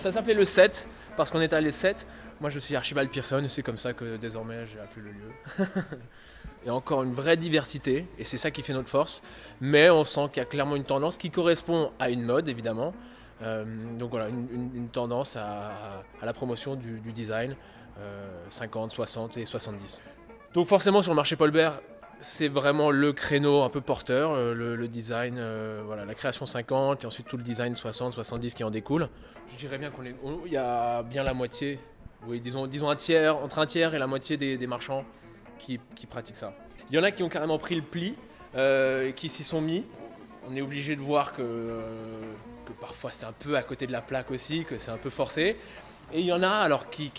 ça s'appelait le 7 parce qu'on était allé 7. Moi je suis Archibald Pearson et c'est comme ça que désormais j'ai appelé le lieu. Il y a encore une vraie diversité et c'est ça qui fait notre force. Mais on sent qu'il y a clairement une tendance qui correspond à une mode évidemment. Donc voilà, une tendance à la promotion du design 50, 60 et 70. Donc forcément sur le marché Paul Bert, c'est vraiment le créneau un peu porteur, le design, voilà, la création 50 et ensuite tout le design 60, 70 qui en découle. Je dirais bien il y a bien la moitié, oui, disons un tiers, entre un tiers et la moitié des marchands qui pratiquent ça. Il y en a qui ont carrément pris le pli, qui s'y sont mis. On est obligé de voir que parfois c'est un peu à côté de la plaque aussi, que c'est un peu forcé. Et il y en a alors qui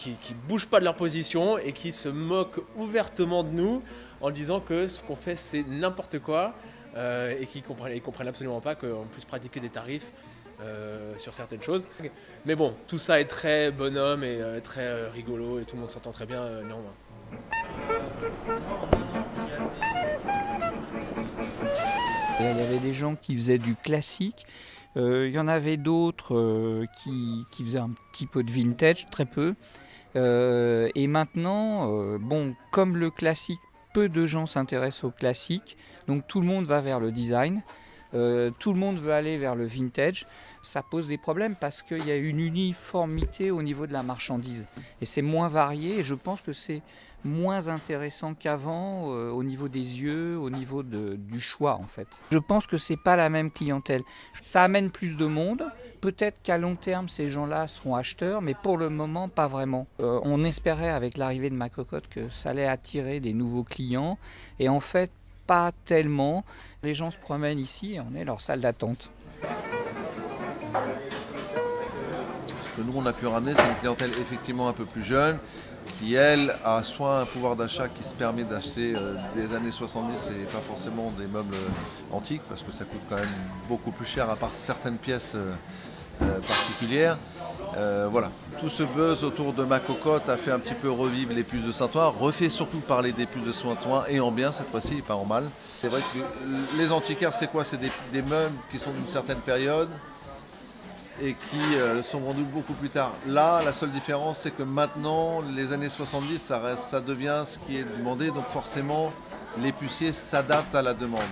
bougent pas de leur position et qui se moquent ouvertement de nous en disant que ce qu'on fait c'est n'importe quoi et qui comprennent absolument pas qu'on puisse pratiquer des tarifs sur certaines choses. Mais bon, tout ça est très bonhomme et très rigolo et tout le monde s'entend très bien néanmoins. Il y avait des gens qui faisaient du classique, il y en avait d'autres qui faisaient un petit peu de vintage, très peu. Et maintenant, comme le classique, peu de gens s'intéressent au classique, donc tout le monde va vers le design, tout le monde veut aller vers le vintage. Ça pose des problèmes parce qu'il y a une uniformité au niveau de la marchandise. Et c'est moins varié et je pense que c'est moins intéressant qu'avant au niveau des yeux, au niveau du choix en fait. Je pense que c'est pas la même clientèle. Ça amène plus de monde. Peut-être qu'à long terme, ces gens-là seront acheteurs, mais pour le moment, pas vraiment. On espérait avec l'arrivée de Macocotte que ça allait attirer des nouveaux clients. Et en fait, pas tellement. Les gens se promènent ici et on est leur salle d'attente. Ce que nous, on a pu ramener, c'est une clientèle effectivement un peu plus jeune, qui, elle, a soit un pouvoir d'achat qui se permet d'acheter des années 70 et pas forcément des meubles antiques, parce que ça coûte quand même beaucoup plus cher, à part certaines pièces particulières. Voilà. Tout ce buzz autour de Macocotte a fait un petit peu revivre les puces de Saint-Ouen, refait surtout parler des puces de Saint-Ouen, et en bien cette fois-ci, et pas en mal. C'est vrai que les antiquaires, c'est quoi? C'est des meubles qui sont d'une certaine période, et qui sont vendus beaucoup plus tard. Là, la seule différence, c'est que maintenant, les années 70, ça devient ce qui est demandé, donc forcément, les puciers s'adaptent à la demande.